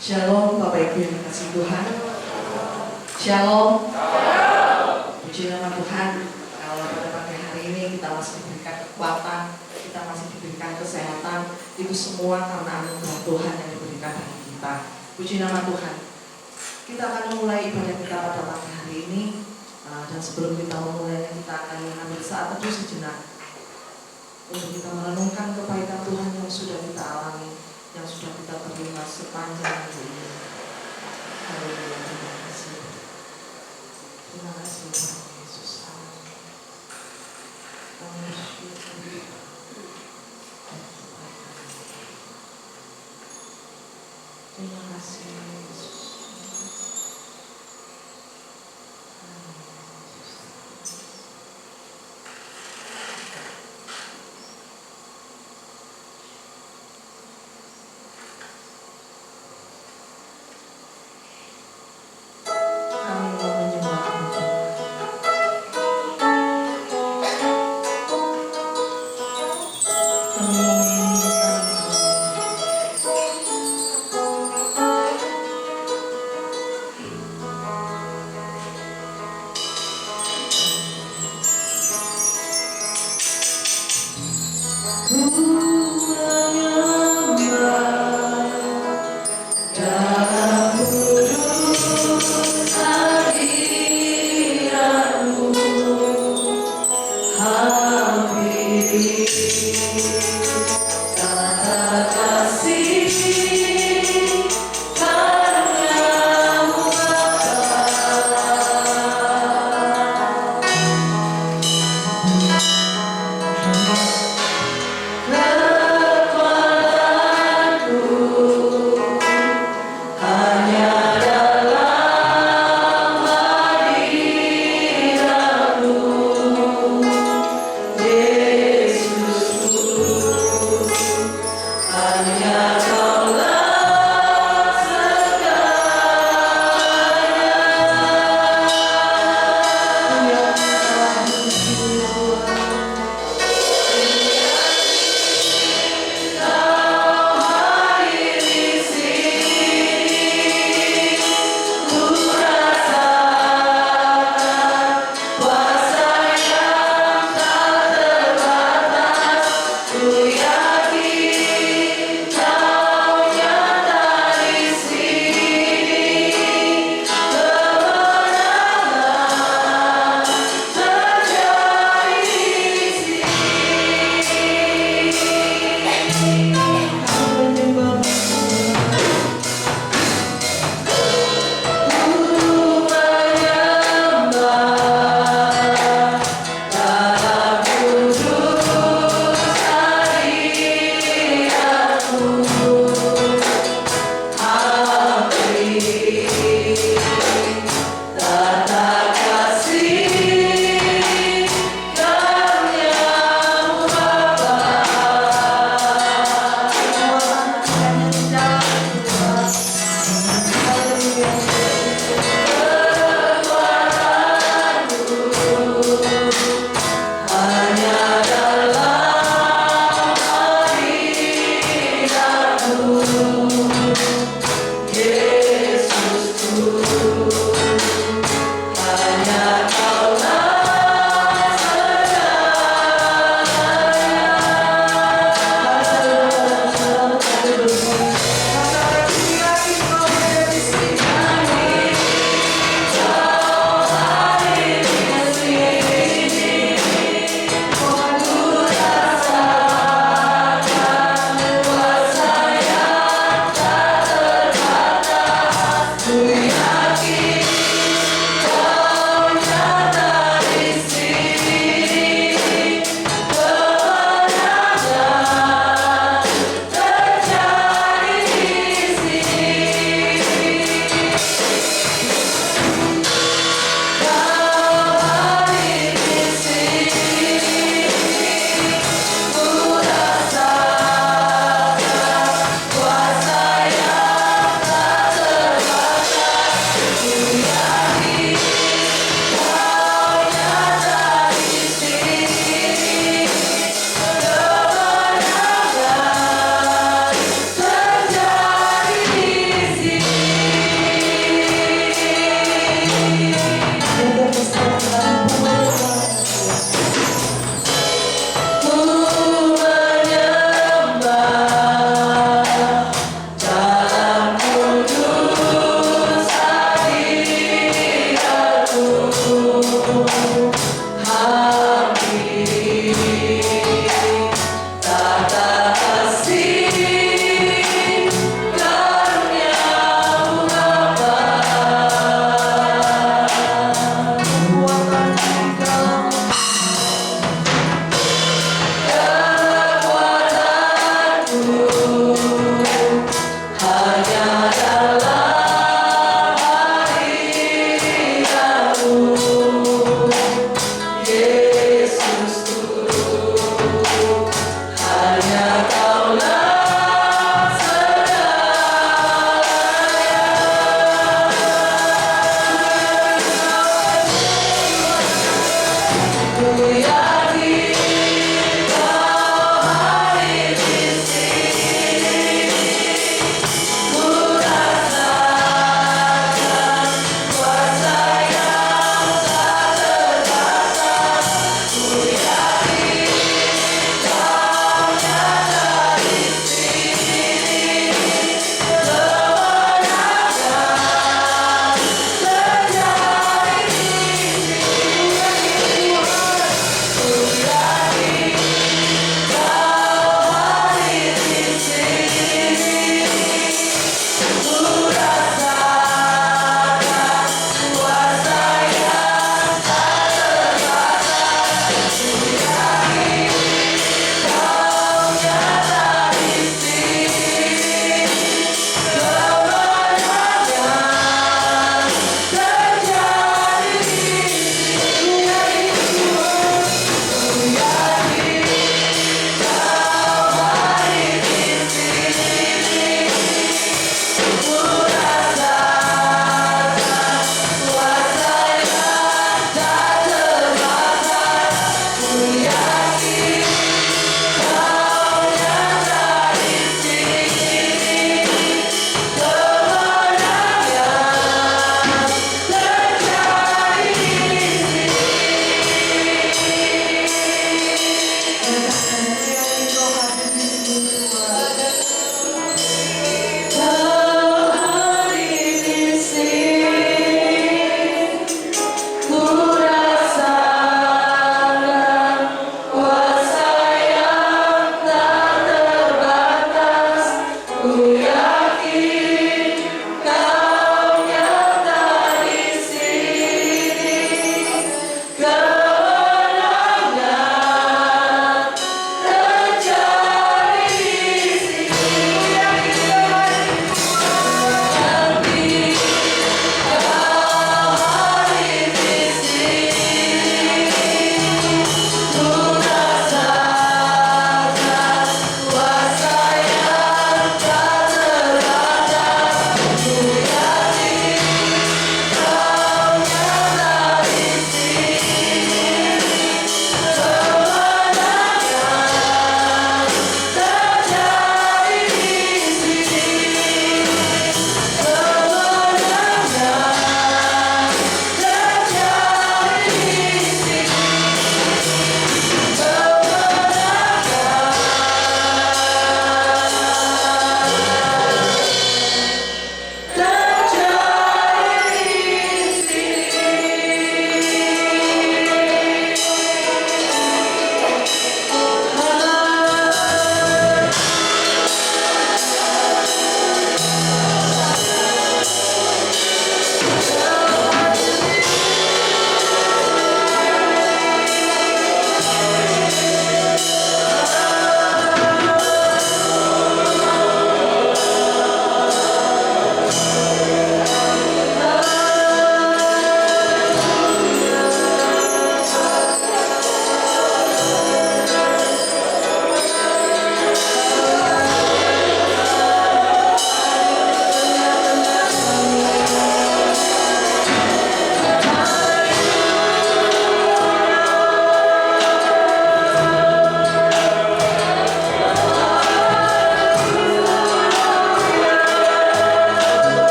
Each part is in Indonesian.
Shalom Bapak Ibu yang dikasihi Tuhan. Shalom. Puji nama Tuhan. Kalau pada pagi hari ini kita masih diberikan kekuatan, kita masih diberikan kesehatan, itu semua karena anugerah Tuhan yang diberikan bagi kita. Puji nama Tuhan. Kita akan memulai ibadah kita pada pagi hari ini, dan sebelum kita memulainya kita akan mengambil saat teduh sejenak untuk kita merenungkan kebaikan Tuhan yang sudah kita alami, yang sudah kita terima sepanjang minggu ini. Haleluya, terima kasih. Terima kasih Tuhan Yesus. Terima kasih Yesus. Love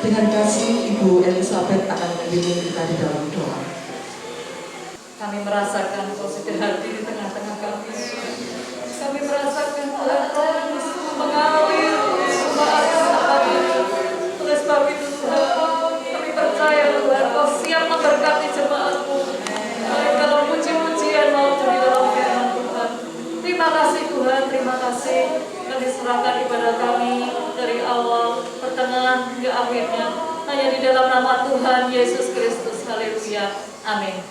Dengan kasih Ibu Elizabeth akan membimbing kita di dalam doa. Kami merasakan Kau sudah hadir di tengah-tengah serahkan ibadah kami dari awal, pertengahan hingga akhirnya hanya di dalam nama Tuhan Yesus Kristus. Haleluya. Amin.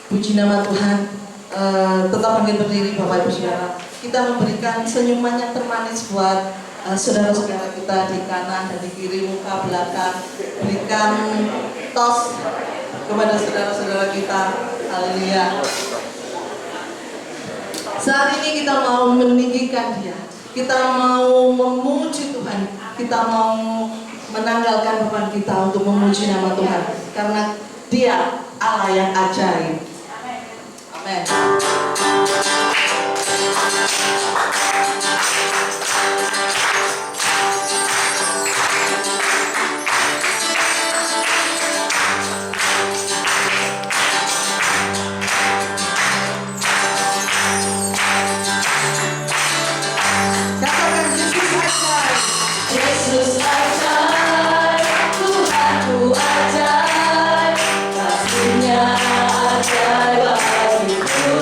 Puji nama Tuhan. Tetap bangkit berdiri Bapak Ibu Saudara. Kita memberikan senyuman yang termanis buat saudara-saudara kita di kanan dan di kiri, muka, belakang. Berikan tos kepada saudara-saudara kita. Haleluya. Saat ini kita mau meninggikan Dia. Kita mau memuji Tuhan. Kita mau menanggalkan beban kita untuk memuji nama Tuhan. Karena Dia Allah yang ajaib. Amin. Katakan Yesus ajaib, Tuhanku ajaib, kasih-Nya ajaib bagiku.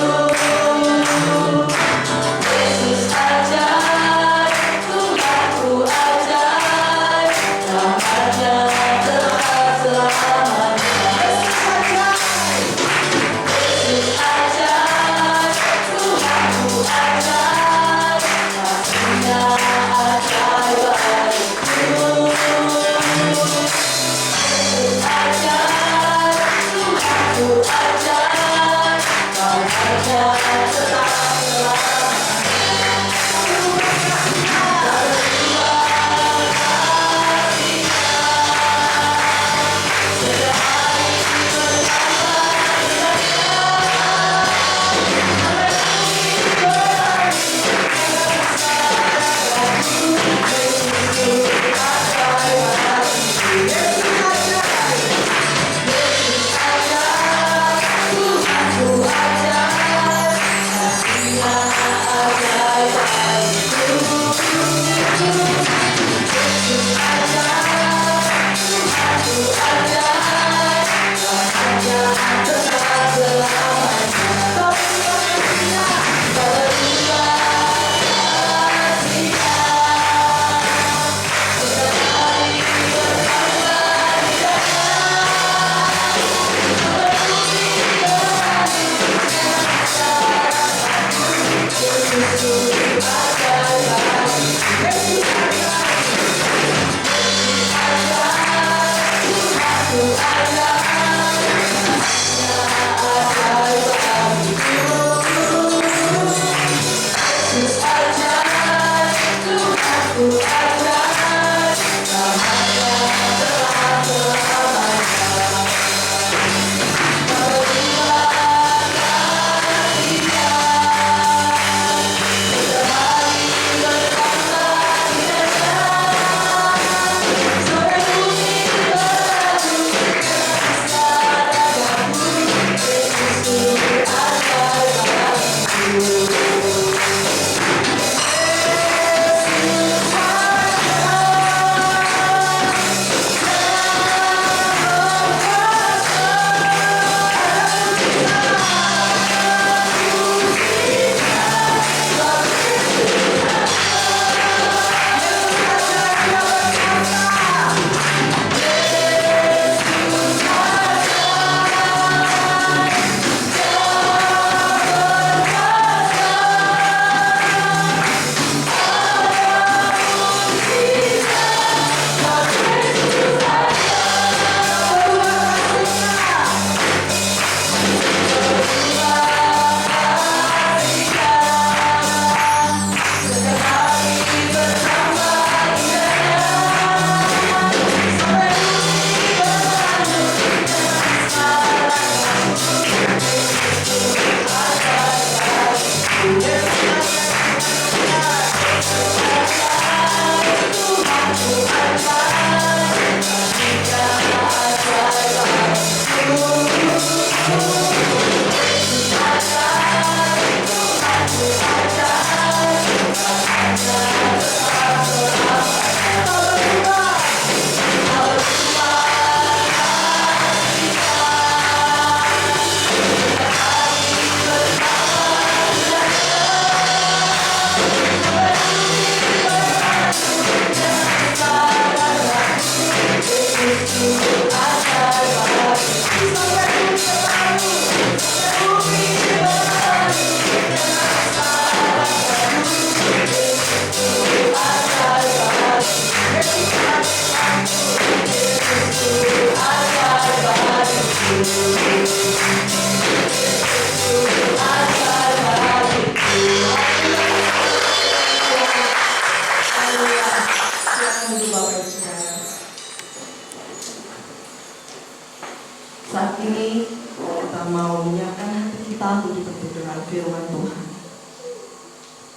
kita untuk dipenuhi dengan firman Tuhan.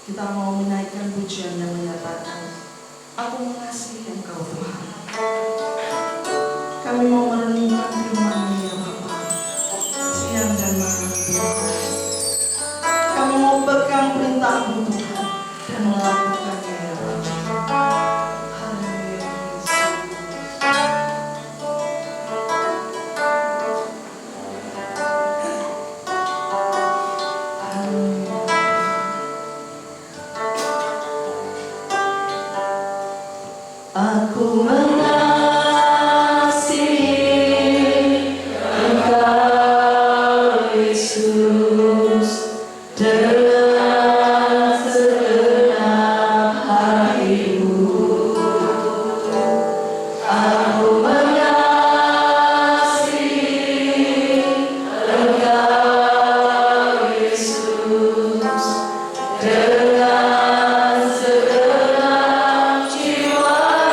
Kita mau menaikkan pujian yang menyatakan, aku mengasihi Engkau Tuhan. Kami mau merenungkan firman-Mu ya Bapa, siang dan malam Tuhan. Kami mau pegang perintah-Mu Tuhan dan melakukannya ya Bapa. Haleluya Yesus. Aku mengasihi Engkau Yesus dengan segenap hatiku. Aku mengasihi Engkau Yesus dengan segenap jiwa.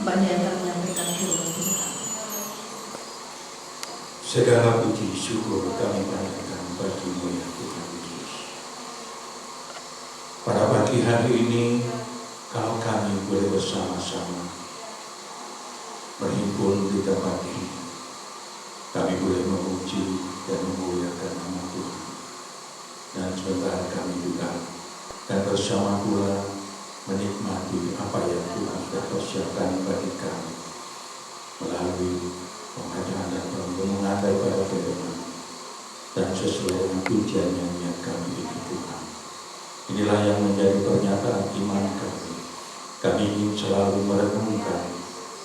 hamba-Nya yang akan menyampaikan firman Tuhan. Segala puji syukur kami panjatkan bagi-Mu ya Tuhan Yesus. Pada pagi hari ini, kalau kami boleh bersama-sama berhimpun di tempat ini, kami boleh memuji dan memuliakan nama Tuhan. Dan sebentar kami juga dan bersama pula menikmati apa yang Tuhan sudah persiapkan bagi kami melalui pembacaan dan renungan daripada firman dan sesuai dengan tujuan yang niat kami ini Tuhan. Inilah yang menjadi pernyataan iman kami. Kami ingin selalu merenungkan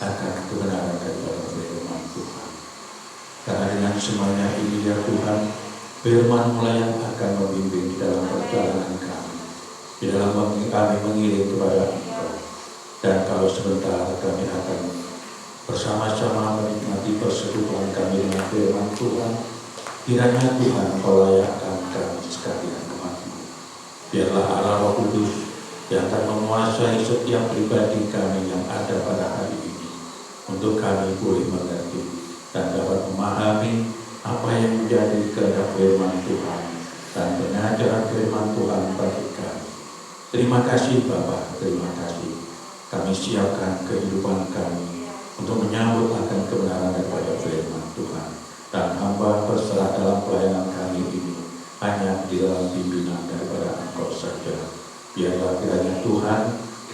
akan kebenaran daripada firman Tuhan. Karena dengan semuanya ini ya Tuhan, firman mulai yang akan membimbing di dalam perjalanan kami, di dalam kami mengiring kepada Engkau. Dan kalau sebentar kami akan bersama-sama menikmati persekutuan kami dengan firman Tuhan, kiranya Tuhan Engkau layakkan kami sekalian umat-Mu. Biarlah Allah Roh Kudus yang akan menguasai setiap pribadi kami yang ada pada hari ini, untuk kami boleh mengerti dan dapat memahami apa yang menjadi kehendak firman Tuhan dan pengajaran firman Tuhan bagi kami. Terima kasih Bapa, terima kasih. Kami siapkan kehidupan kami untuk menyambut akan kebenaran daripada firman Tuhan. Dan hamba berserah dalam pelayanan kami ini hanya di dalam pimpinan daripada Engkau saja. Biarlah kiranya Tuhan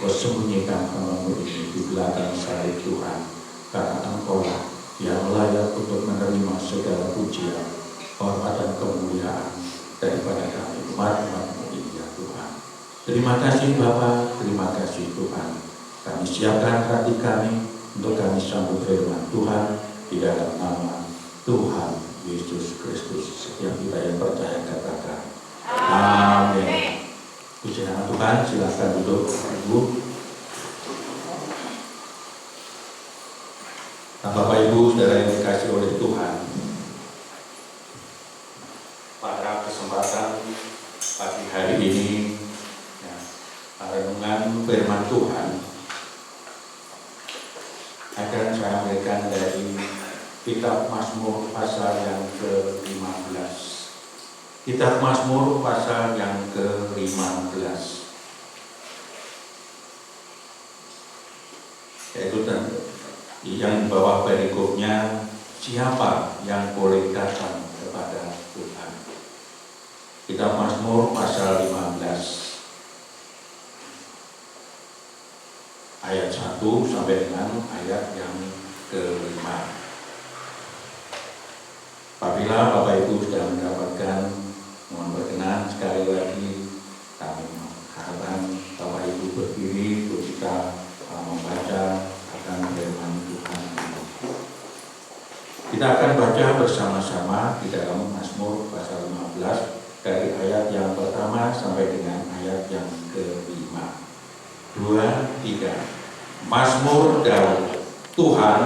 sembunyikan hamba-Mu ini di belakang salib Tuhan, karena Engkau-lah yang layak untuk menerima segala pujian, hormat dan kemuliaan daripada kami umat-umat-Mu ini ya Tuhan. Terima kasih Bapa, terima kasih Tuhan. Kami siapkan hati kami untuk kami sambut firman Tuhan di dalam nama Tuhan Yesus Kristus. Setiap kita yang percaya katakan amin. Puji nama Tuhan, silakan duduk Ibu. Nah, Bapak Ibu, saudara yang dikasihi oleh Tuhan, pada kesempatan pagi hari ini, ya, renungan firman Tuhan akan saya ambilkan dari Kitab Mazmur pasal yang ke-15. Kitab Mazmur pasal yang ke-15. Yaitu yang bawah perikopnya, siapa yang boleh datang kepada Tuhan. Kitab Mazmur pasal 15 ayat 1 sampai dengan ayat yang ke-5. Apabila Bapak Ibu sudah mendapatkan, mohon berkenan sekali lagi kami mengharapkan Bapak Ibu berdiri untuk kita membaca akan firman Tuhan. Kita akan baca bersama-sama di dalam Mazmur pasal 15 dari ayat yang pertama sampai dengan ayat yang ke-5. 2, 3. Mazmur Daud. Tuhan,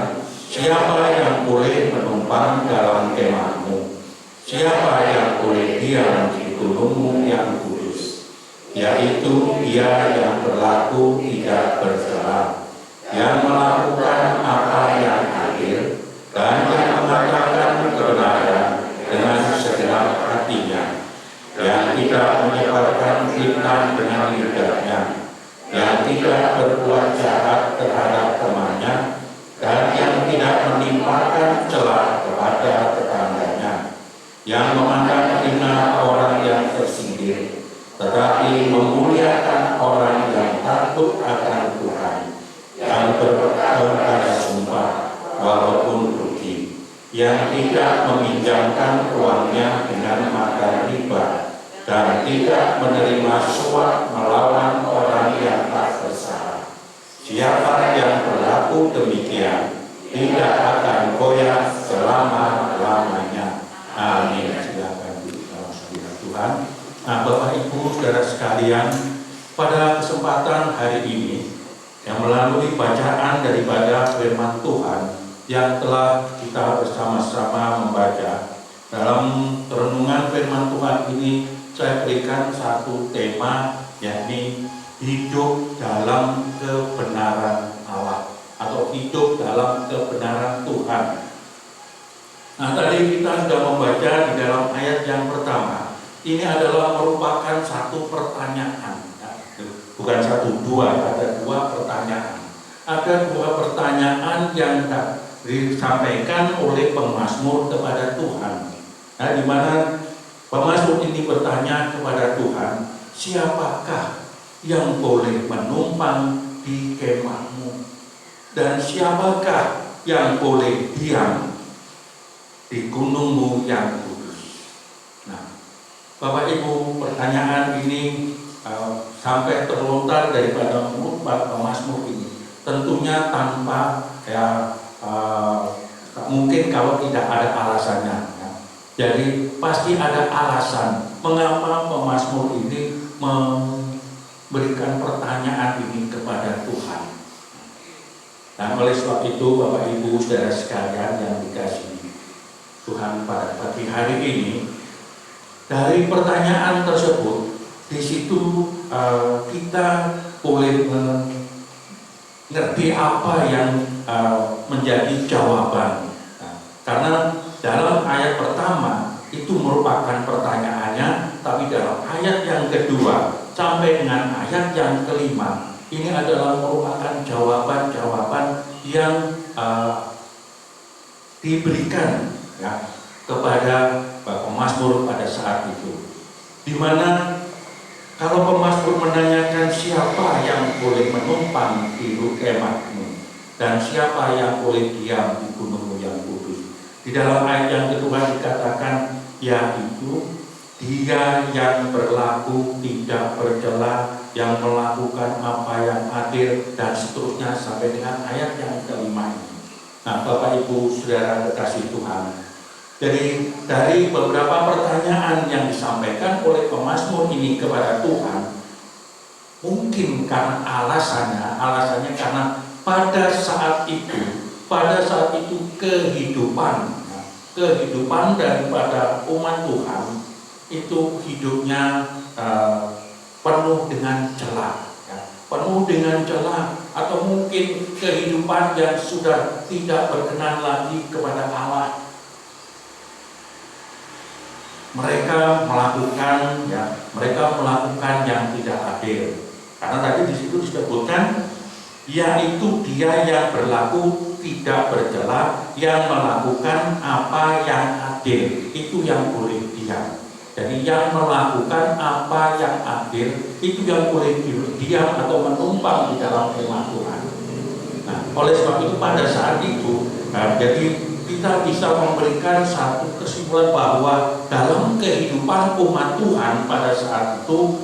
siapa yang boleh menumpang dalam kemah-Mu? Siapa yang boleh diam di gunung-Mu yang kudus? Yaitu Dia yang berlaku tidak bersalah, yang melakukan apa yang adil, dan yang mengatakan kebenaran dengan segenap hatinya, yang tidak menyebarkan fitnah dengan lidahnya, yang tidak berbuat jahat terhadap temannya, dan yang tidak menimpakan celah kepada tetangganya, yang memandang hina orang yang tersindir, tetapi memuliakan orang yang takut akan Tuhan, yang berpegang pada sumpah walaupun rugi, yang tidak meminjamkan uangnya dengan makan riba, dan tidak menerima suap melawan orang yang tak bersalah. Siapa yang berlaku demikian tidak akan goyah selama-lamanya. Amin. Silakan duduk dalam hadirat Tuhan. Nah, Bapak Ibu saudara sekalian, pada kesempatan hari ini yang melalui bacaan daripada firman Tuhan yang telah kita bersama-sama membaca dalam renungan firman Tuhan ini, saya berikan satu tema, yakni hidup dalam kebenaran Allah, atau hidup dalam kebenaran Tuhan. Nah, tadi kita sudah membaca di dalam ayat yang pertama. Ini adalah merupakan satu pertanyaan. Bukan satu, dua, ada dua pertanyaan. Ada dua pertanyaan yang disampaikan oleh pemazmur kepada Tuhan. Nah, di mana pemazmur ini bertanya kepada Tuhan, siapakah yang boleh menumpang di kemahmu? Dan siapakah yang boleh diam di gunungmu yang kudus? Nah, Bapak Ibu, pertanyaan ini sampai terlontar daripada mulut pemazmur ini tentunya tanpa mungkin kalau tidak ada alasannya. Ya. Jadi pasti ada alasan mengapa pemazmur ini memberikan pertanyaan ini kepada Tuhan. Nah, oleh sebab itu Bapak Ibu saudara sekalian yang dikasihi Tuhan pada pagi hari ini, dari pertanyaan tersebut di situ kita boleh mengerti apa yang menjadi jawaban. Nah, karena dalam ayat pertama itu merupakan pertanyaannya, tapi dalam ayat yang kedua sampai dengan ayat yang kelima ini adalah merupakan jawaban-jawaban yang diberikan ya, kepada pemazmur pada saat itu. Di mana kalau pemazmur menanyakan siapa yang boleh menumpang di kemahmu dan siapa yang boleh diam di gunungmu yang kudus, di dalam ayat yang kedua dikatakan yaitu dia yang berlaku tidak bercela, yang melakukan apa yang adil, dan seterusnya sampai dengan ayat yang kelima ini. Nah, Bapak Ibu saudara kekasih Tuhan, jadi dari beberapa pertanyaan yang disampaikan oleh pemazmur ini kepada Tuhan, mungkin karena alasannya karena pada saat itu kehidupan daripada umat Tuhan itu hidupnya penuh dengan celah, ya, penuh dengan celah, atau mungkin kehidupan yang sudah tidak berkenan lagi kepada Allah. Mereka melakukan yang tidak adil. Karena tadi di situ disebutkan yaitu dia yang berlaku tidak bercela, yang melakukan apa yang adil, itu yang boleh diam. Jadi yang melakukan apa yang adil itu yang boleh diam atau menumpang di dalam kemah Tuhan. Nah, oleh sebab itu pada saat itu, jadi kita bisa memberikan satu kesimpulan bahwa dalam kehidupan umat Tuhan pada saat itu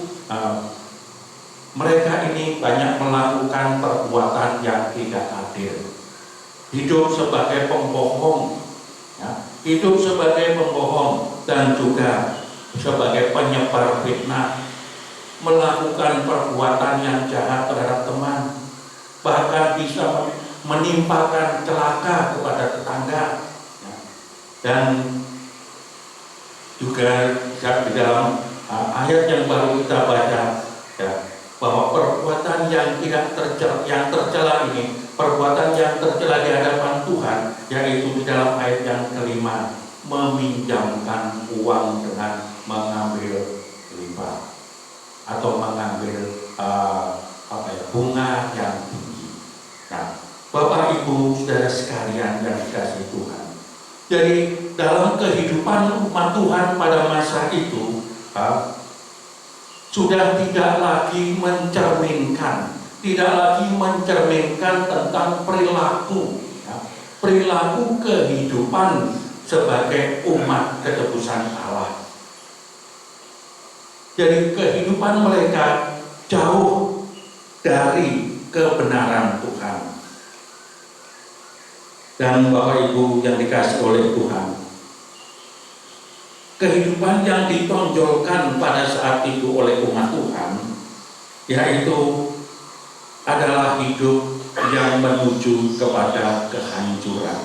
mereka ini banyak melakukan perbuatan yang tidak adil, hidup sebagai pembohong, ya, hidup sebagai pembohong dan juga sebagai penyebar fitnah, melakukan perbuatan yang jahat terhadap teman, bahkan bisa menimpakan celaka kepada tetangga, ya. Dan juga di dalam ayat yang baru kita baca, ya, bahwa perbuatan yang tercela ini, perbuatan yang tercela di hadapan Tuhan, yaitu di dalam ayat yang kelima, meminjamkan uang dengan mengambil riba atau mengambil bunga yang tinggi. Nah, Bapak Ibu saudara sekalian yang dikasihi Tuhan, jadi dalam kehidupan umat Tuhan pada masa itu sudah tidak lagi mencerminkan tentang perilaku, ya, perilaku kehidupan sebagai umat ketebusan Allah. Jadi kehidupan mereka jauh dari kebenaran Tuhan. Dan Bapak Ibu yang dikasihi oleh Tuhan, kehidupan yang ditonjolkan pada saat itu oleh umat Tuhan yaitu adalah hidup yang menuju kepada kehancuran,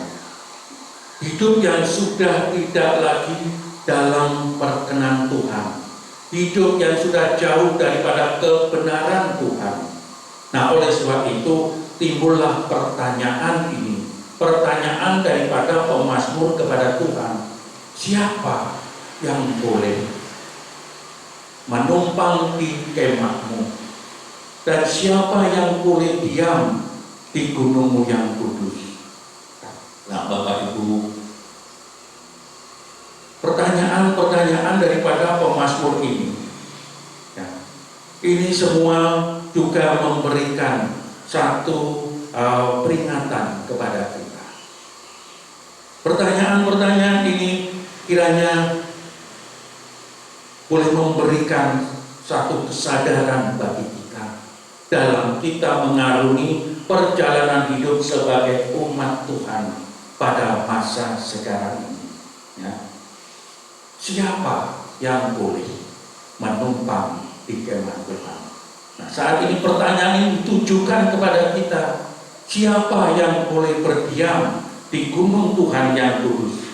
hidup yang sudah tidak lagi dalam perkenan Tuhan, hidup yang sudah jauh daripada kebenaran Tuhan. Nah, oleh sebab itu timbullah pertanyaan ini, pertanyaan daripada pemazmur kepada Tuhan, siapa yang boleh menumpang di kemahmu, dan siapa yang boleh diam di gunungmu yang kudus. Nah, Bapak Ibu, pertanyaan-pertanyaan daripada pemazmur ini, ya, ini semua juga memberikan satu peringatan kepada kita. Pertanyaan-pertanyaan ini kiranya boleh memberikan satu kesadaran bagi kita dalam kita mengarungi perjalanan hidup sebagai umat Tuhan pada masa sekarang ini. Ya. Siapa yang boleh menumpang di kemah Tuhan? Nah, saat ini pertanyaan ini ditujukan kepada kita. Siapa yang boleh berdiam di gunung Tuhan yang kudus?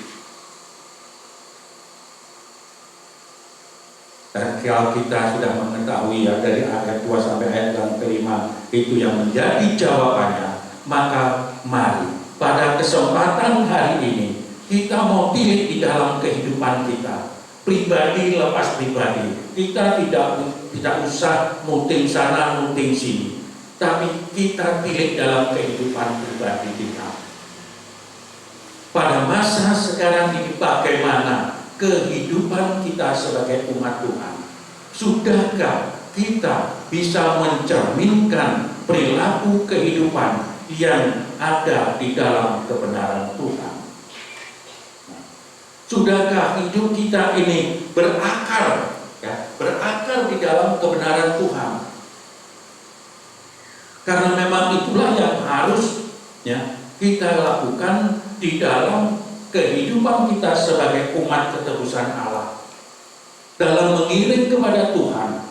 Dan kalau kita sudah mengetahui ya dari ayat 2 sampai ayat yang kelima itu yang menjadi jawabannya, maka mari pada kesempatan hari ini kita mau pilih di dalam kehidupan kita, pribadi lepas pribadi. Kita tidak usah muting sana muting sini, tapi kita pilih dalam kehidupan pribadi kita. Pada masa sekarang ini bagaimana kehidupan kita sebagai umat Tuhan? Sudahkah kita bisa mencerminkan perilaku kehidupan yang ada di dalam kebenaran Tuhan? Sudahkah hidup kita ini berakar, ya, berakar di dalam kebenaran Tuhan? Karena memang itulah yang harus ya, kita lakukan di dalam kehidupan kita sebagai umat ketebusan Allah. Dalam mengiring kepada Tuhan,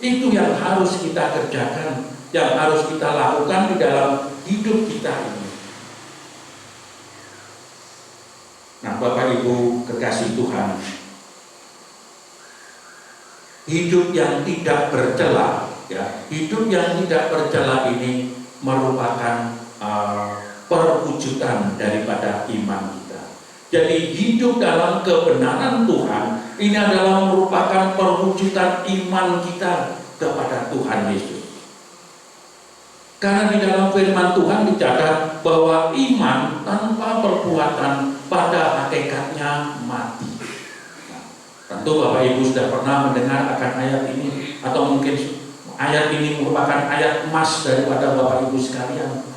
itu yang harus kita kerjakan, yang harus kita lakukan di dalam hidup kita ini. Nah, Bapak Ibu kekasih Tuhan, hidup yang tidak bercela, ya, hidup yang tidak bercela ini merupakan perwujudan daripada iman kita. Jadi hidup dalam kebenaran Tuhan ini adalah merupakan perwujudan iman kita kepada Tuhan Yesus. Karena di dalam firman Tuhan dicatat bahwa iman tanpa perbuatan pada hakikatnya mati. Nah, tentu Bapak Ibu sudah pernah mendengar akan ayat ini, atau mungkin ayat ini merupakan ayat emas daripada Bapak Ibu sekalian.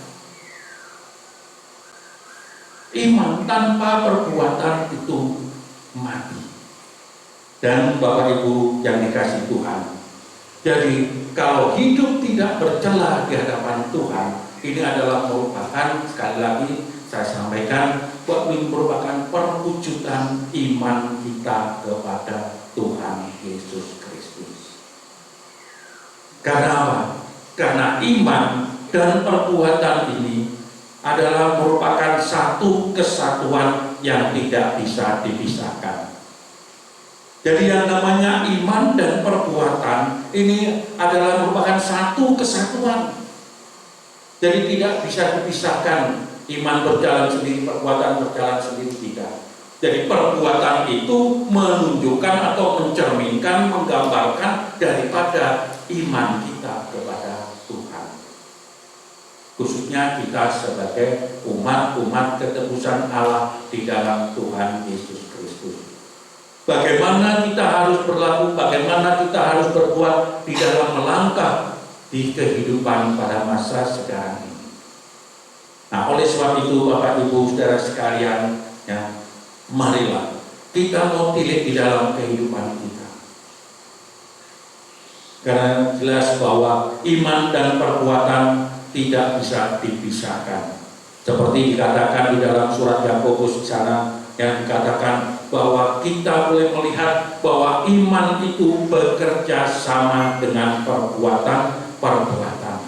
Iman tanpa perbuatan itu mati. Dan Bapak Ibu yang dikasih Tuhan, jadi kalau hidup tidak bercela di hadapan Tuhan, ini adalah merupakan, sekali lagi saya sampaikan, bahwa ini merupakan perwujudan iman kita kepada Tuhan Yesus Kristus. Karena apa? Karena iman dan perbuatan ini adalah merupakan satu kesatuan yang tidak bisa dipisahkan. Jadi yang namanya iman dan perbuatan ini adalah merupakan satu kesatuan. Jadi tidak bisa dipisahkan, iman berjalan sendiri, perbuatan berjalan sendiri, tidak. Jadi perbuatan itu menunjukkan atau mencerminkan, menggambarkan daripada iman kita kepada Tuhan. Khususnya kita sebagai umat-umat ketebusan Allah di dalam Tuhan Yesus Kristus. Bagaimana kita harus berlaku, bagaimana kita harus berbuat di dalam melangkah di kehidupan pada masa sekarang ini. Nah, oleh sebab itu Bapak Ibu Saudara sekalian, ya, marilah kita mau pilih di dalam kehidupan kita. Karena jelas bahwa iman dan perbuatan tidak bisa dipisahkan. Seperti dikatakan di dalam surat Yakobus di sana, yang dikatakan bahwa kita boleh melihat bahwa iman itu bekerja sama dengan perbuatan-perbuatan.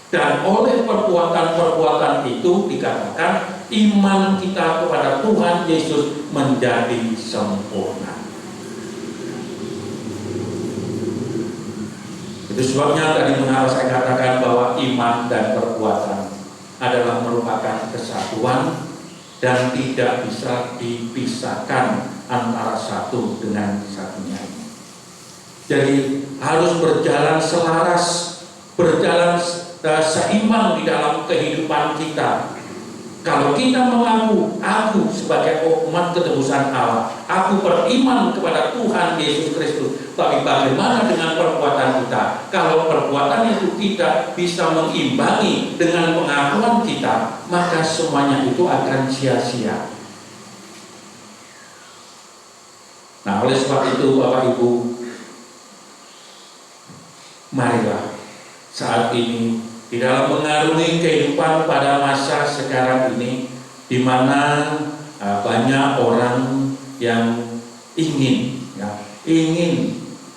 Dan oleh perbuatan-perbuatan itu dikatakan iman kita kepada Tuhan Yesus menjadi sempurna. Itu sebabnya tadi mengapa saya katakan bahwa iman dan perbuatan adalah merupakan kesatuan dan tidak bisa dipisahkan antara satu dengan satunya. Jadi harus berjalan selaras, berjalan seimbang di dalam kehidupan kita. Kalau kita mengaku, aku sebagai umat ketebusan Allah, aku beriman kepada Tuhan Yesus Kristus, tapi bagaimana dengan perbuatan kita? Kalau perbuatan itu tidak bisa mengimbangi dengan pengakuan kita, maka semuanya itu akan sia-sia. Nah, oleh sebab itu Bapak Ibu, marilah saat ini di dalam mengarungi kehidupan pada masa sekarang ini, di mana banyak orang yang ingin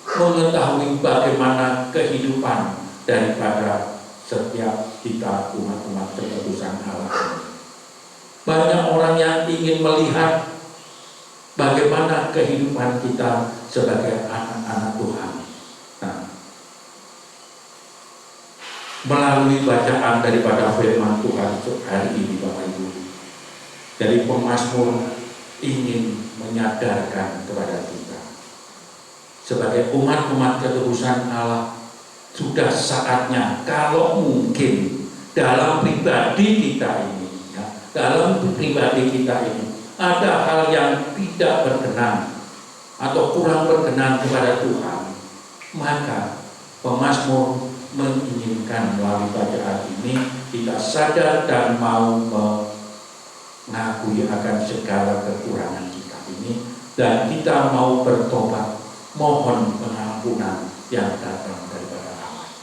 mengetahui bagaimana kehidupan daripada setiap kita umat-umat ketebusan Allah. Banyak orang yang ingin melihat bagaimana kehidupan kita sebagai anak-anak Tuhan. Nah, melalui bacaan daripada firman Tuhan hari ini Bapak Ibu, jadi pemazmur ingin menyadarkan kepada kita sebagai umat-umat ketebusan Allah, sudah saatnya kalau mungkin dalam pribadi kita ini, ada hal yang tidak berkenan atau kurang berkenan kepada Tuhan, maka pemazmur menginginkan melalui bacaan ini kita sadar dan mau mengakui akan segala kekurangan kita ini, dan kita mau bertobat, mohon pengampunan yang datang daripada Allah,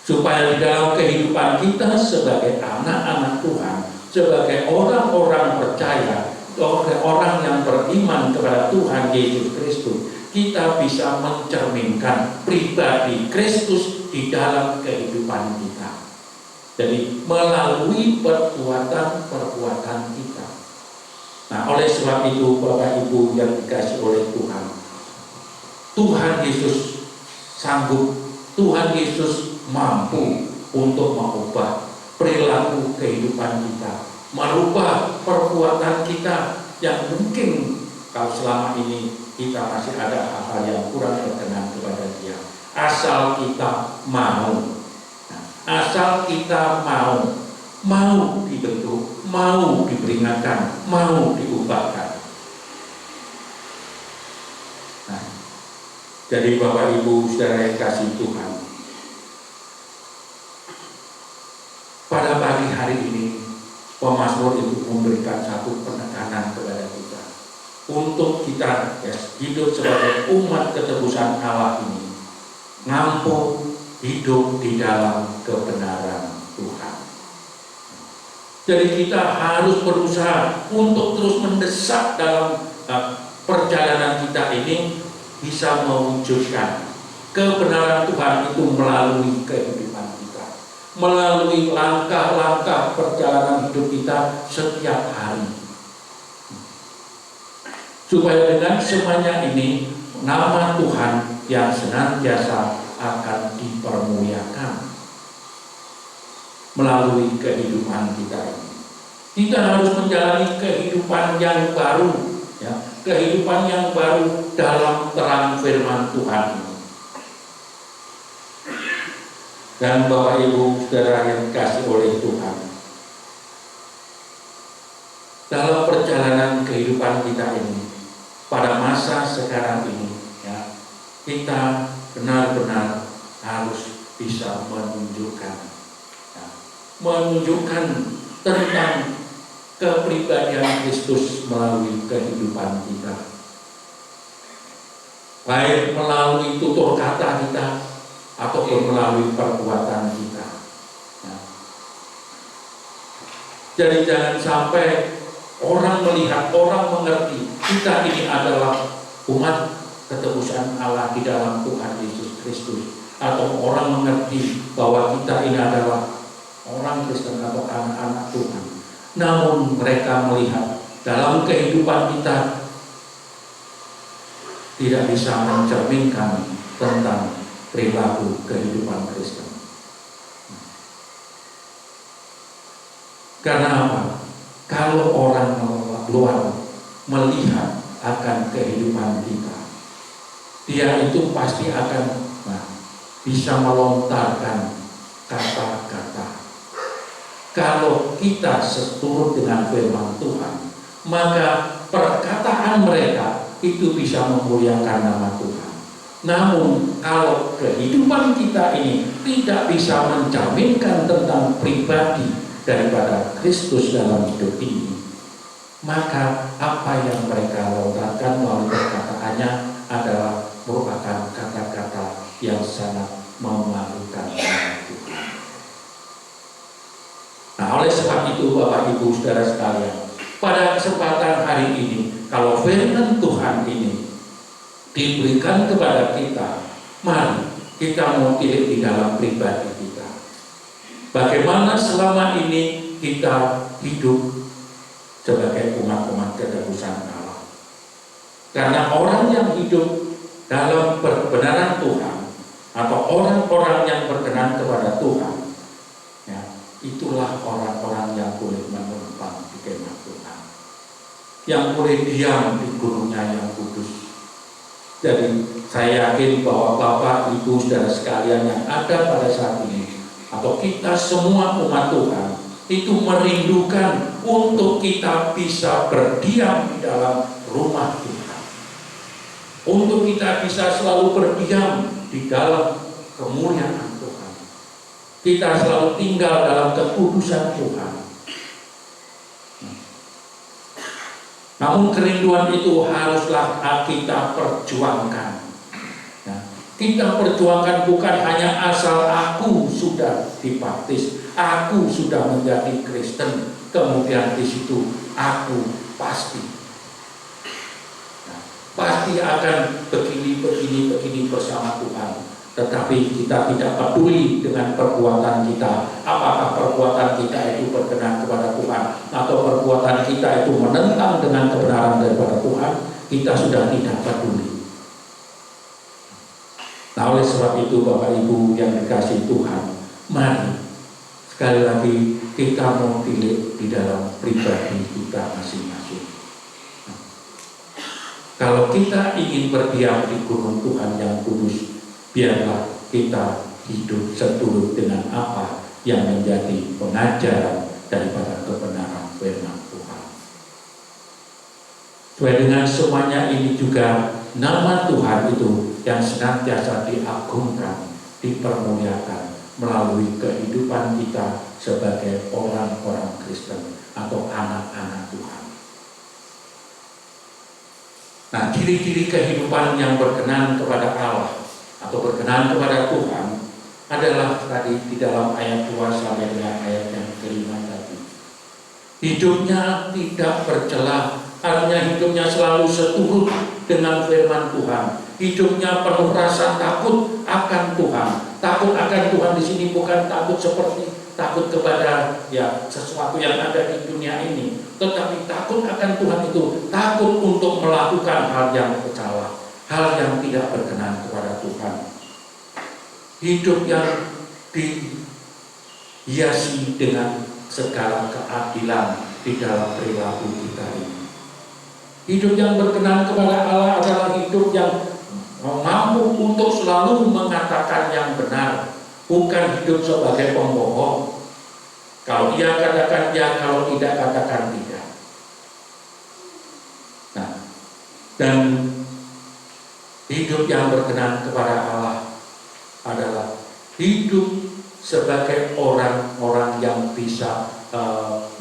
supaya di dalam kehidupan kita sebagai anak-anak Tuhan, sebagai orang-orang percaya, orang yang beriman kepada Tuhan Yesus Kristus, kita bisa mencerminkan pribadi Kristus di dalam kehidupan kita. Jadi melalui perbuatan-perbuatan kita. Nah, oleh sebab itu Bapak Ibu yang dikasihi oleh Tuhan, Tuhan Yesus sanggup, Tuhan Yesus mampu untuk mengubah perilaku kehidupan kita, merubah perbuatan kita yang mungkin kalau selama ini kita masih ada hal-hal yang kurang berkenan kepada Dia. Asal kita mau, asal kita mau dibentuk, mau diperingatkan, mau diubahkan. Nah, jadi Bapak Ibu saudara yang kasih Tuhan, pada pagi hari ini pemazmur itu memberikan satu penekanan kepada kita untuk kita hidup sebagai umat ketebusan Allah ini, mampu hidup di dalam kebenaran Tuhan. Jadi kita harus berusaha untuk terus mendesak dalam perjalanan kita ini bisa mewujudkan kebenaran Tuhan itu melalui kehidupan kita, melalui langkah-langkah perjalanan hidup kita setiap hari, supaya dengan semuanya ini nama Tuhan yang senantiasa akan dipermuliakan melalui kehidupan kita ini. Kita harus menjalani kehidupan yang baru, kehidupan yang baru dalam terang firman Tuhan ini. Dan Bapak Ibu saudara yang dikasihi oleh Tuhan, dalam perjalanan kehidupan kita ini, pada masa sekarang ini, kita benar-benar harus bisa menunjukkan tentang kepribadian Kristus melalui kehidupan kita, baik melalui tutur kata kita ataupun melalui perbuatan kita. Jadi jangan sampai orang melihat, orang mengerti kita ini adalah umat ketebusan Allah di dalam Tuhan Yesus Kristus, atau orang mengerti bahwa kita ini adalah orang Kristen atau anak-anak Tuhan, namun mereka melihat dalam kehidupan kita tidak bisa mencerminkan tentang perilaku kehidupan Kristen. Karena apa? Kalau orang luar melihat akan kehidupan kita, dia itu pasti akan bisa melontarkan kata-kata. Kalau kita seturut dengan firman Tuhan, maka perkataan mereka itu bisa memuliakan nama Tuhan. Namun kalau kehidupan kita ini tidak bisa mencerminkan tentang pribadi daripada Kristus dalam hidup ini, maka apa yang mereka lontarkan melalui perkataannya adalah merupakan kata-kata yang sangat memalukan nama Tuhan. Nah, oleh sebab itu Bapak Ibu Saudara sekalian, pada kesempatan hari ini, kalau firman Tuhan ini diberikan kepada kita, mari kita mau pilih di dalam pribadi kita. Bagaimana selama ini kita hidup sebagai umat-umat ketebusan Allah. Karena orang yang hidup dalam kebenaran Tuhan, atau orang-orang yang berkenan kepada Tuhan, ya, itulah orang-orang yang boleh menempang di kemah Tuhan, yang boleh diam di gunungnya yang kudus. Jadi saya yakin bahwa Bapak, Ibu, Saudara sekalian yang ada pada saat ini, atau kita semua umat Tuhan, itu merindukan untuk kita bisa berdiam di dalam rumah Tuhan, untuk kita bisa selalu berdiam di dalam kemuliaan Tuhan, kita selalu tinggal dalam kekudusan Tuhan. Namun kerinduan itu haruslah kita perjuangkan. Kita perjuangkan bukan hanya asal aku sudah dibaptis, aku sudah menjadi Kristen, kemudian di situ aku pasti akan begini bersama Tuhan. Tetapi kita tidak peduli dengan perbuatan kita, apakah perbuatan kita itu berkenan kepada Tuhan atau perbuatan kita itu menentang dengan kebenaran daripada Tuhan, kita sudah tidak peduli. Nah, oleh sebab itu Bapak Ibu yang dikasihi Tuhan, mari sekali lagi kita mau pilih di dalam pribadi kita masing-masing. Kalau kita ingin berdiam di gunung Tuhan yang kudus, biarlah kita hidup seturut dengan apa yang menjadi pengajaran daripada kebenaran firman Tuhan. Sesuai dengan semuanya ini juga nama Tuhan itu yang senantiasa diagungkan, dipermuliakan melalui kehidupan kita sebagai orang-orang Kristen atau anak-anak Tuhan. Nah, ciri-ciri kehidupan yang berkenan kepada Allah atau berkenan kepada Tuhan adalah tadi di dalam ayat 2 sampai dengan ayat yang kelima tadi. Hidupnya tidak bercela, artinya hidupnya selalu seturut dengan firman Tuhan. Hidupnya penuh rasa takut akan Tuhan. Takut akan Tuhan di sini bukan takut seperti takut kepada sesuatu yang ada di dunia ini, tetapi takut akan Tuhan itu takut untuk melakukan hal yang salah, hal yang tidak berkenan kepada Tuhan. Hidup yang dihiasi dengan segala keadilan di dalam perilaku kita ini. Hidup yang berkenan kepada Allah adalah hidup yang mampu untuk selalu mengatakan yang benar, bukan hidup sebagai pembohong. Kalau ia katakan ya, kalau tidak katakan tidak. Nah, dan hidup yang berkenan kepada Allah adalah hidup sebagai orang-orang yang bisa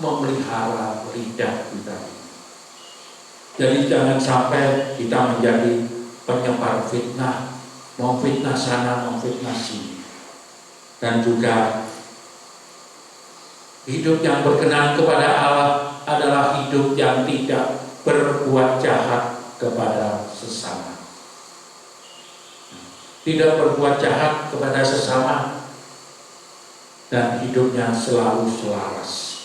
memelihara lidah kita. Jadi jangan sampai kita menjadi penyebar fitnah, memfitnah sana, memfitnah sini. Dan juga hidup yang berkenan kepada Allah adalah hidup yang tidak berbuat jahat kepada sesama. Tidak berbuat jahat kepada sesama, dan hidupnya selalu selaras.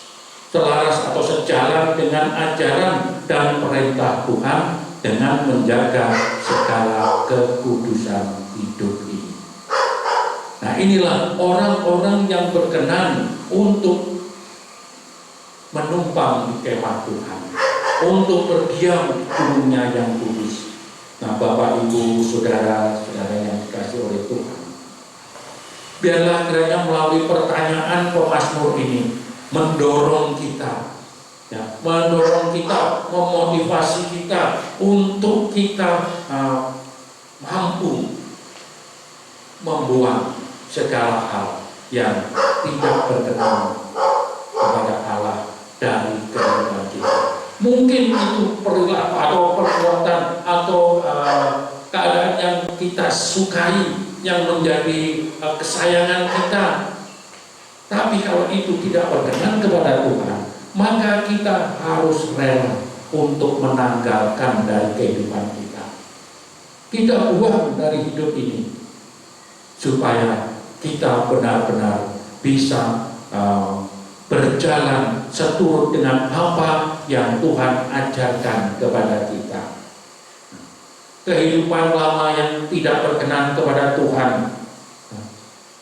Selaras atau sejalan dengan ajaran dan perintah Tuhan dengan menjaga segala kekudusan hidup ini. Nah, inilah orang-orang yang berkenan untuk menumpang di kemah Tuhan, untuk berdiam di gunungnya yang kudus. Nah, Bapak, Ibu, saudara-saudara yang dikasih oleh Tuhan, biarlah kiranya melalui pertanyaan pemazmur ini mendorong kita, memotivasi kita untuk kita mampu membuang segala hal yang tidak berkenan kepada Allah dari kehidupan kita. Mungkin itu perilaku atau perbuatan atau keadaan yang kita sukai, yang menjadi kesayangan kita. Tapi kalau itu tidak berkenan kepada Tuhan, maka kita harus rela untuk menanggalkan dari kehidupan kita. Kita buang dari hidup ini supaya kita benar-benar bisa berjalan seturut dengan apa yang Tuhan ajarkan kepada kita. Kehidupan lama yang tidak berkenan kepada Tuhan,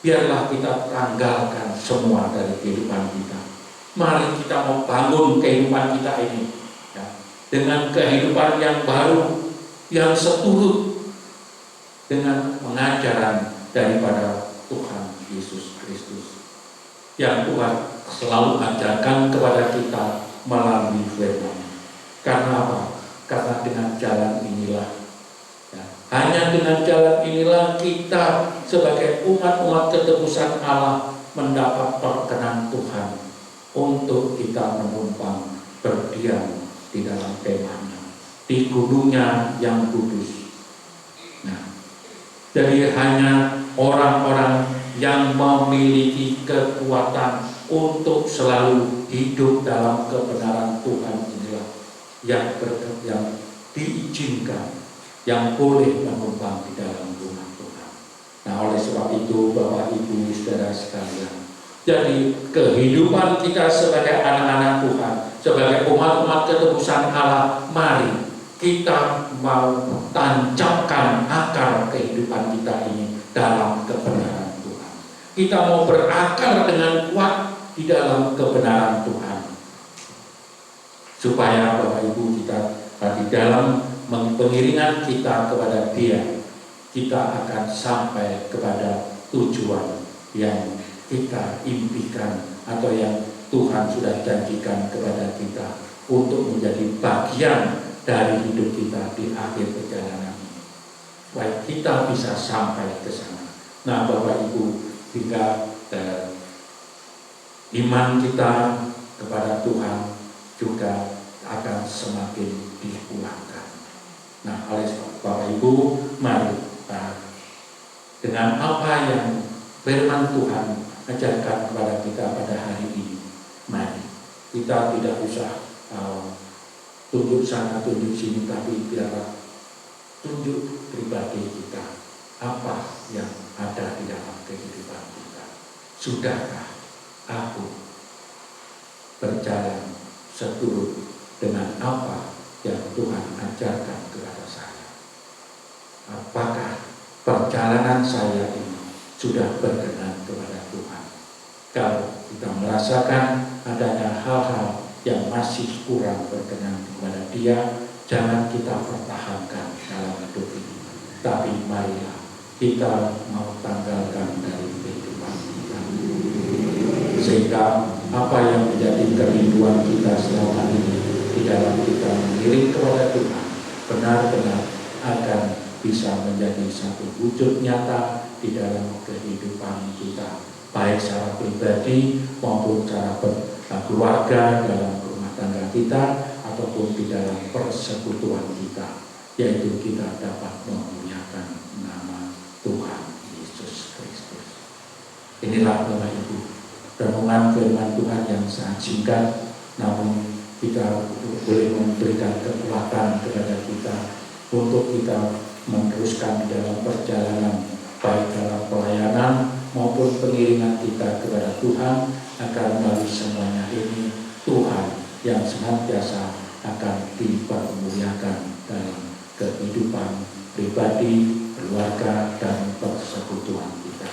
biarlah kita tanggalkan semua dari kehidupan kita. Mari kita membangun kehidupan kita ini dengan kehidupan yang baru, yang seturut dengan pengajaran daripada Tuhan Yesus Kristus yang Tuhan selalu ajarkan kepada kita melalui firman. Karena apa? Karena dengan jalan inilah, hanya dengan jalan inilah kita sebagai umat-umat ketebusan Allah mendapat perkenan Tuhan untuk kita menumpang berdiam di dalam kemahnya, di gunungnya yang kudus. Nah, jadi hanya orang-orang yang memiliki kekuatan untuk selalu hidup dalam kebenaran Tuhan inilah yang diizinkan, yang boleh menumpang di dalam rumah Tuhan. Nah, oleh sebab itu Bapak Ibu saudara sekalian, jadi kehidupan kita sebagai anak-anak Tuhan, sebagai umat-umat ketebusan Allah, mari kita mau tancapkan akar kehidupan kita ini dalam kebenaran Tuhan. Kita mau berakar dengan kuat di dalam kebenaran Tuhan, supaya Bapak Ibu kita di dalam pengiringan kita kepada Dia, kita akan sampai kepada tujuan yang kita impikan atau yang Tuhan sudah janjikan kepada kita untuk menjadi bagian dari hidup kita di akhir perjalanan ini. Baik, kita bisa sampai ke sana. Nah, Bapak Ibu, hingga iman kita kepada Tuhan juga akan semakin dikuatkan. Nah, oleh Bapak Ibu, mari dengan apa yang firman Tuhan ajarkan kepada kita pada hari ini, mari kita tidak usah tunjuk sana, tunjuk sini, tapi biarlah tunjuk pribadi kita apa yang ada di dalam kehidupan kita. Sudahkah aku berjalan seturut dengan apa yang Tuhan ajarkan kepada saya? Apakah perjalanan saya ini sudah berkenan kepada Tuhan? Kalau kita merasakan adanya hal-hal yang masih kurang berkenan kepada Dia, jangan kita pertahankan dalam hidup ini. Tapi marilah kita mau tanggalkan dari kehidupan kita, sehingga apa yang menjadi kerinduan kita selama ini di dalam kita mengiring kepada Tuhan benar-benar akan bisa menjadi satu wujud nyata di dalam kehidupan kita, baik secara pribadi maupun secara keluarga, dalam rumah tangga kita, ataupun di dalam persekutuan kita, yaitu kita dapat memuliakan nama Tuhan Yesus Kristus. Inilah Bapak Ibu renungan firman Tuhan yang sangat singkat, namun kita boleh memberikan kekuatan kepada kita untuk kita meneruskan dalam perjalanan, baik dalam pelayanan maupun pengiringan kita kepada Tuhan, agar melalui semuanya ini Tuhan yang senantiasa akan dipermuliakan dalam kehidupan pribadi, keluarga, dan persekutuan kita.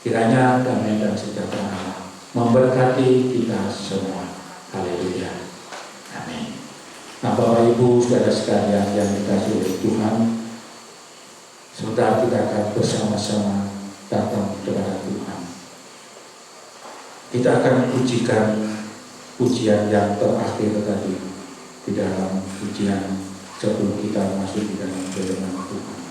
Kiranya damai dan sejahtera Allah memberkati kita semua. Haleluya. Amin. Nah, Bapak Ibu saudara sekalian yang dikasihi oleh Tuhan, sebentar kita akan bersama-sama datang kepada Tuhan. Kita akan pujikan pujian yang terakhir tadi di dalam pujian sebelum kita masuk di dalam firman Tuhan.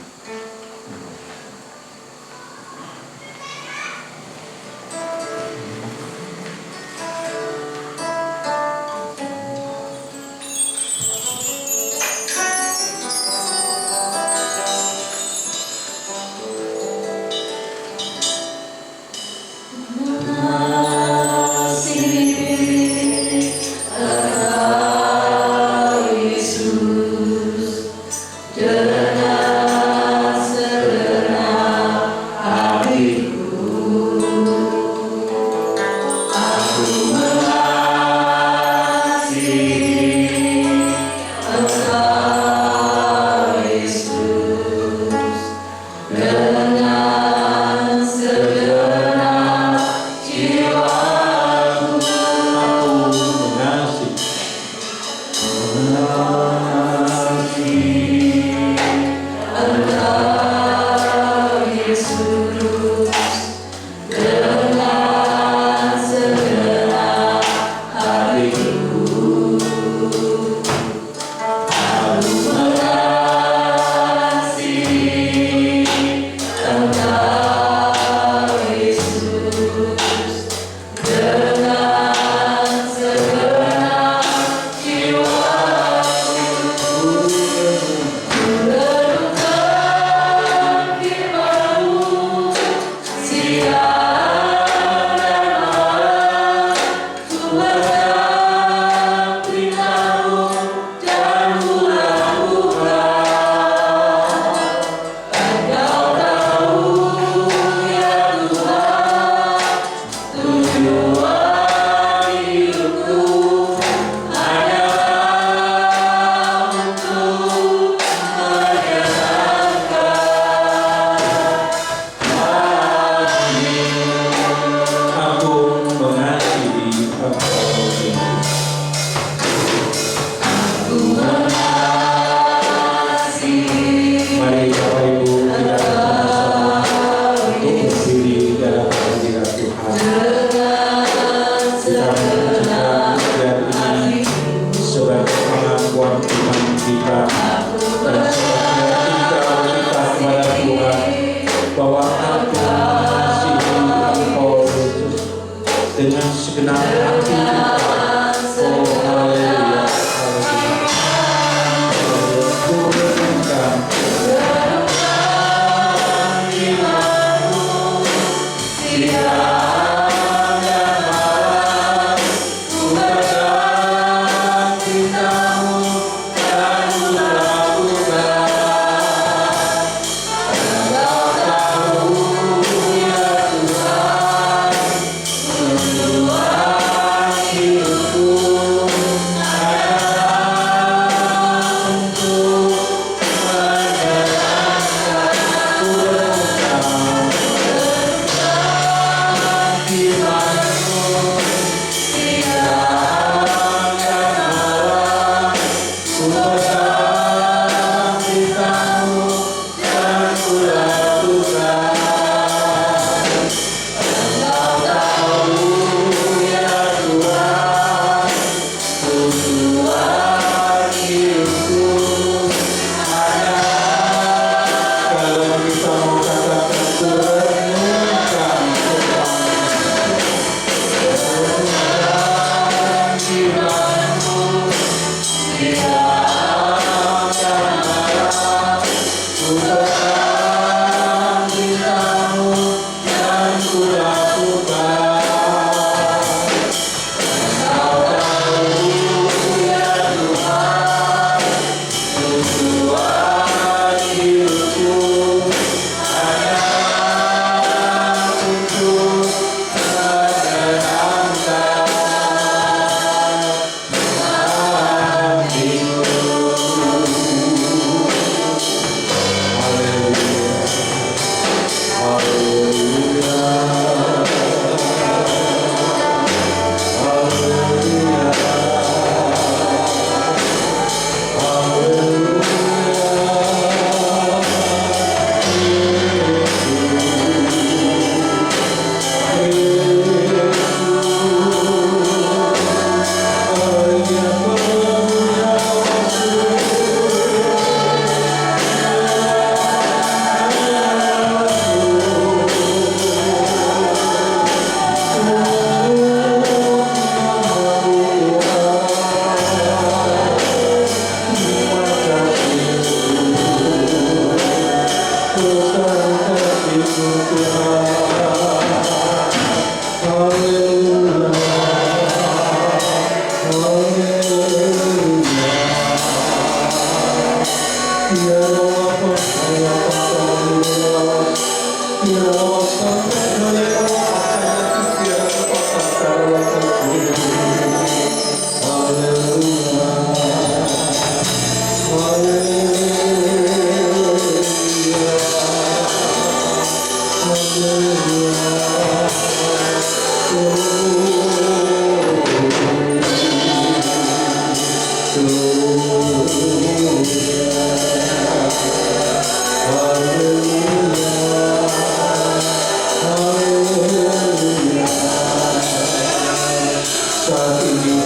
Saat ini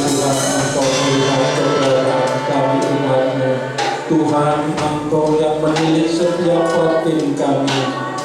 Tuhan, Engkau melihat keberadaan kami umat-Mu. Tuhan, Engkau yang menilik setiap batin kami.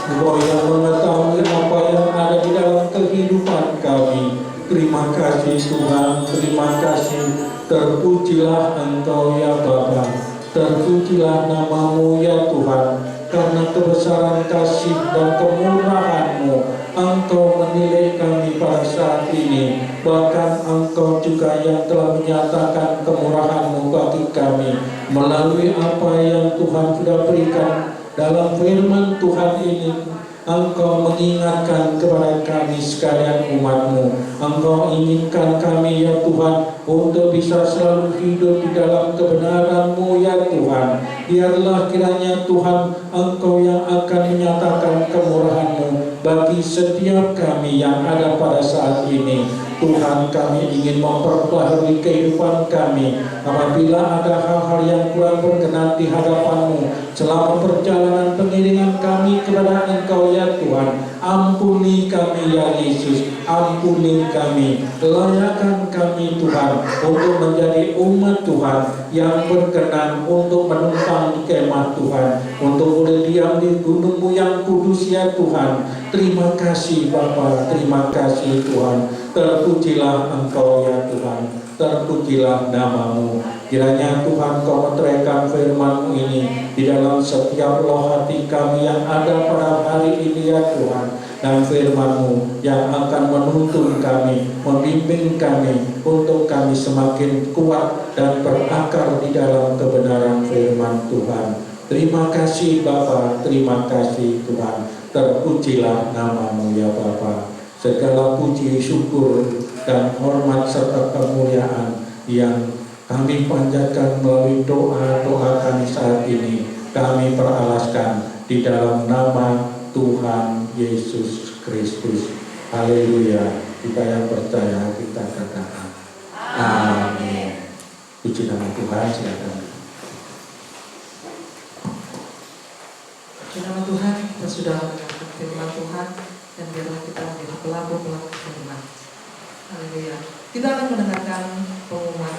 Engkau yang mengetahui apa yang ada di dalam kehidupan kami. Terima kasih Tuhan, terima kasih. Terpujilah Engkau ya Bapa, terpujilah nama-Mu ya Tuhan. Karena kebesaran kasih dan kemurahan-Mu, Engkau menilai kami pada saat ini. Bahkan Engkau juga yang telah menyatakan kemurahan-Mu bagi kami melalui apa yang Tuhan sudah berikan dalam firman Tuhan ini. Engkau mengingatkan kepada kami sekalian umat-Mu. Engkau inginkan kami ya Tuhan untuk bisa selalu hidup di dalam kebenaran-Mu ya Tuhan. Biarlah kiranya Tuhan, Engkau yang akan menyatakan kemurahan-Mu bagi setiap kami yang ada pada saat ini. Tuhan, kami ingin memperbaharui kehidupan kami. Apabila ada hal-hal yang kurang berkenan di hadapan-Mu selama perjalanan pengiringan kami kepada Engkau ya Tuhan, ampuni kami ya Yesus, ampuni kami. Layakkan kami Tuhan untuk menjadi umat Tuhan yang berkenan untuk menumpang di kemah Tuhan, untuk boleh diam di gunung-Mu yang kudus ya Tuhan. Terima kasih Bapa, terima kasih Tuhan. Terpujilah Engkau ya Tuhan, terpujilah nama-Mu. Kiranya Tuhan Kau meteraikan firman-Mu ini di dalam setiap loh hati kami yang ada pada hari ini ya Tuhan. Dan firman-Mu yang akan menuntun kami, membimbing kami untuk kami semakin kuat dan berakar di dalam kebenaran firman Tuhan. Terima kasih Bapa, terima kasih Tuhan. Terpujilah nama-Mu ya Bapa. Segala puji, syukur, dan hormat serta kemuliaan yang kami panjatkan melalui doa-doa kami saat ini, kami peralaskan di dalam nama Tuhan Yesus Kristus. Haleluya. Kita yang percaya kita katakan amin. Puji nama Tuhan, silakan. Puji nama Tuhan, kita sudah mendengarkan firman Tuhan, dan biarlah kita menjadi pelaku-pelaku firman. Haleluya. Kita akan mendengarkan pengumuman.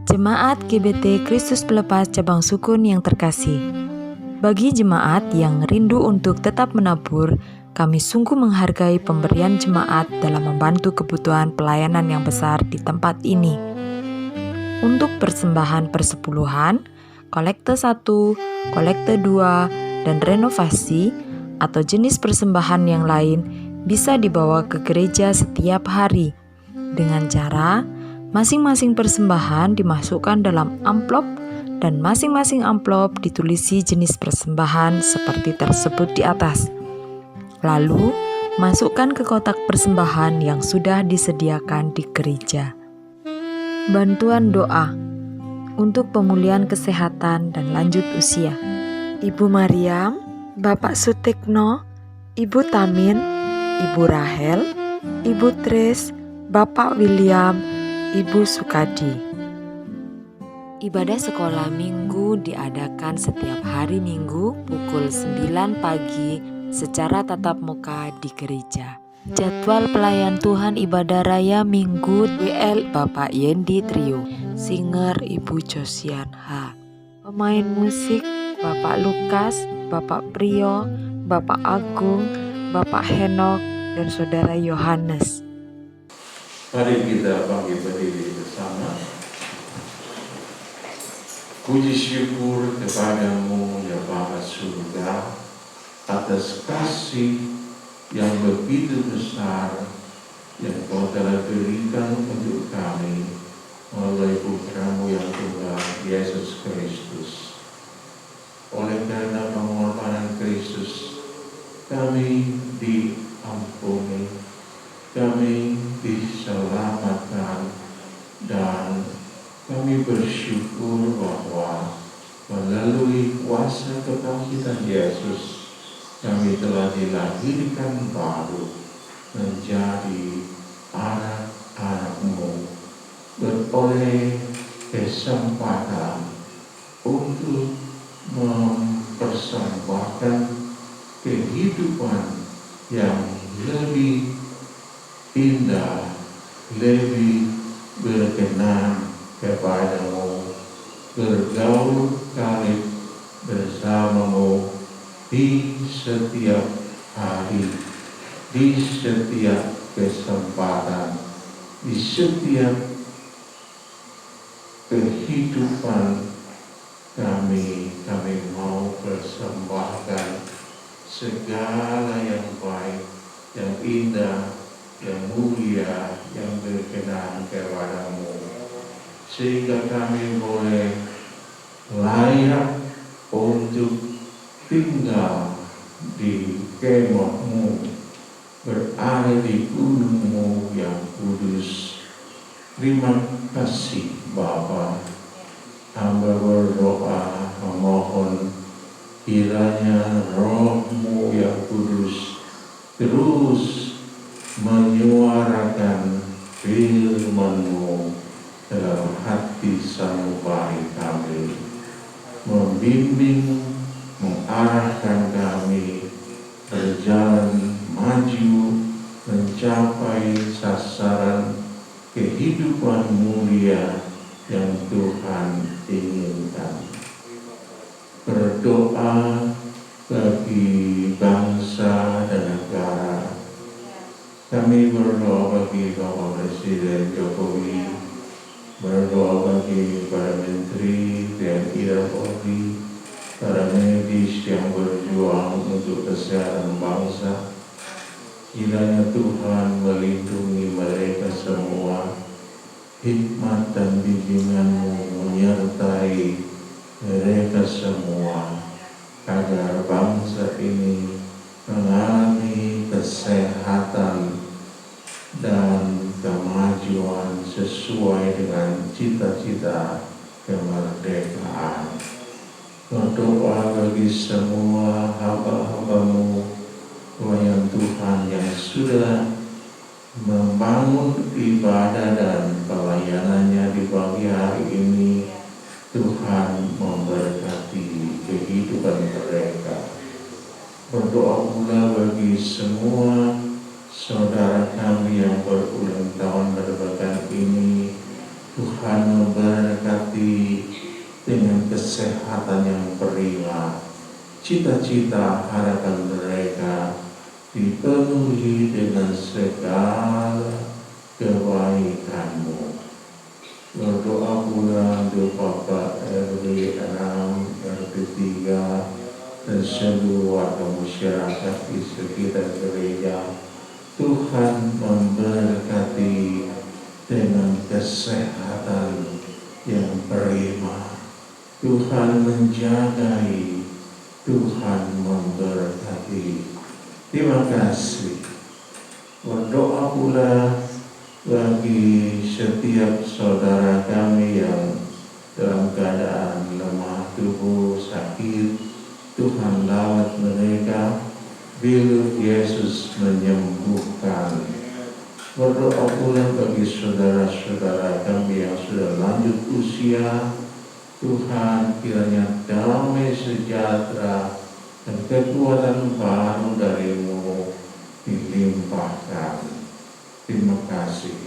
Jemaat GBT Kristus Pelepas Cabang Sukun yang terkasih, bagi jemaat yang rindu untuk tetap menabur, kami sungguh menghargai pemberian jemaat dalam membantu kebutuhan pelayanan yang besar di tempat ini. Untuk persembahan persepuluhan, kolekte 1, kolekte 2, dan renovasi atau jenis persembahan yang lain bisa dibawa ke gereja setiap hari dengan cara masing-masing persembahan dimasukkan dalam amplop dan masing-masing amplop ditulisi jenis persembahan seperti tersebut di atas. Lalu, masukkan ke kotak persembahan yang sudah disediakan di gereja. Bantuan doa untuk pemulihan kesehatan dan lanjut usia. Ibu Mariam, Bapak Sutikno, Ibu Tamin, Ibu Rahel, Ibu Tris, Bapak William, Ibu Sukadi. Ibadah sekolah minggu diadakan setiap hari Minggu pukul 9 pagi secara tatap muka di gereja. Jadwal pelayan Tuhan ibadah raya Minggu WL Bapak Yendi Trio, singer Ibu Josian H. Pemain musik Bapak Lukas, Bapak Priyo, Bapak Agung, Bapak Henok, dan Saudara Yohanes. Mari kita bangkit berdiri bersama. Puji syukur kepadamu ya Bapa surga atas kasih yang begitu besar yang Kau telah berikan untuk kami melalui Putra-Mu yang tunggal Yesus Kristus. Oleh karena pengorbanan Kristus, kami diampuni, kami diselamatkan, dan kami bersyukur bahwa melalui kuasa kebangkitan Yesus, kami kami telah dilahirkan baru menjadi anak-anak-Mu, beroleh kesempatan untuk mempersembahkan kehidupan yang lebih indah, lebih berkenan kepada-Mu, bergaul karib bersama-Mu di setiap hari, di setiap kesempatan, di setiap kehidupan kami mau persembahkan segala yang baik, yang indah, yang mulia, yang berkenan kepada-Mu, sehingga kami boleh layak untuk tinggal di kemah-Mu, berada di gunung-Mu yang kudus. Terima kasih Bapa. Hamba berdoa memohon kiranya Roh-Mu yang kudus terus menyuarakan firman-Mu dalam hati sanubari kami, membimbing, mengarahkan kami berjalan maju mencapai sasaran kehidupan mulia yang Tuhan inginkan. Berdoa bagi bangsa dan negara. Kami berdoa bagi Bapak Presiden Jokowi, berdoa bagi para menteri TNI dan Polri, para medis yang berjuang untuk kesehatan bangsa. Kiranya Tuhan melindungi mereka semua, hikmat dan bimbingan-Mu menyertai mereka semua, agar bangsa ini mengalami kesehatan dan kemajuan sesuai dengan cita-cita kemerdekaan. Berdoa bagi semua hamba-hamba-Mu, pelayan Tuhan yang sudah membangun ibadah dan pelayanannya di pagi hari ini. Tuhan memberkati kehidupan mereka. Berdoa pula bagi semua saudara kami yang berulang tahun pada pekan ini. Tuhan memberkati dengan kesehatan yang prima. Cita-cita harapan mereka dipenuhi dengan segala kebaikan-Mu. Berdoa pula untuk Bapak RW 6, RW 3, dan seluruh warga masyarakat di sekitar gereja. Tuhan memberkati dengan kesehatan yang prima. Tuhan menjagai, Tuhan memberkati. Terima kasih. Berdoa pula bagi setiap saudara kami yang dalam keadaan lemah tubuh, sakit. Tuhan lawat mereka, biar Yesus menyembuhkan. Berdoa pula bagi saudara-saudara kami yang sudah lanjut usia. Tuhan kiranya damai sejahtera dan kekuatan baru dari-Mu dilimpahkan. Terima kasih.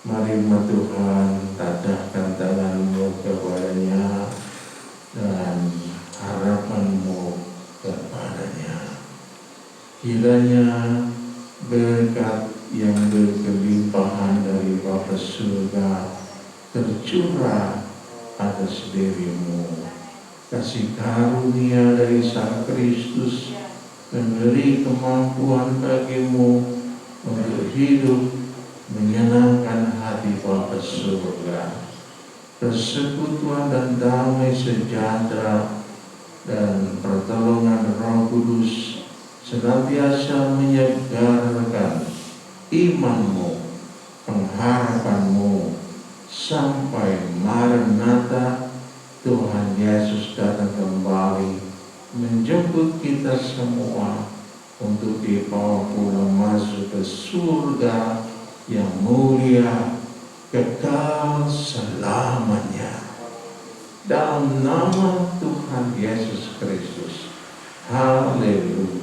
Mari Tuhan tadahkan tangan-Mu kepadanya dan harapan-Mu kepadanya. Kiranya berkat yang berkelimpahan dari Bapa Surga tercurah atas diri-Mu. Kasih karunia dari Sang Kristus memberi kemampuan bagi-Mu untuk hidup menyenangkan hati Bapa Surga. Persekutuan dan damai sejahtera dan pertolongan Roh Kudus senantiasa menyegarkan iman-Mu, pengharapan-Mu, sampai Maranatha Tuhan Yesus datang kembali menjemput kita semua untuk dibawa pulang masuk ke surga yang mulia kekal selamanya. Dalam nama Tuhan Yesus Kristus. Haleluya.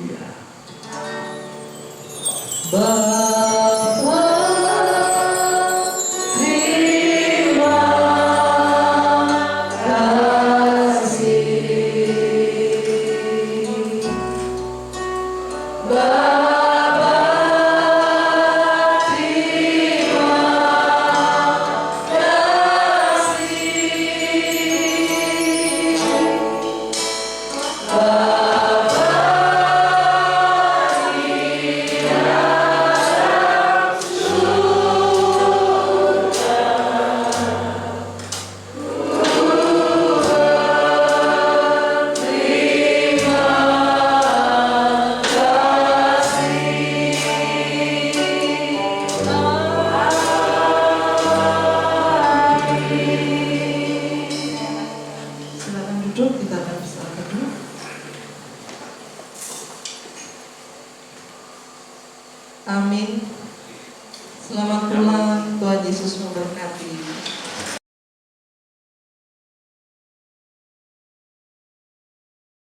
Silakan duduk, kita akan bersama dulu. Amin. Selamat pulang, Tuhan Yesus memberkati.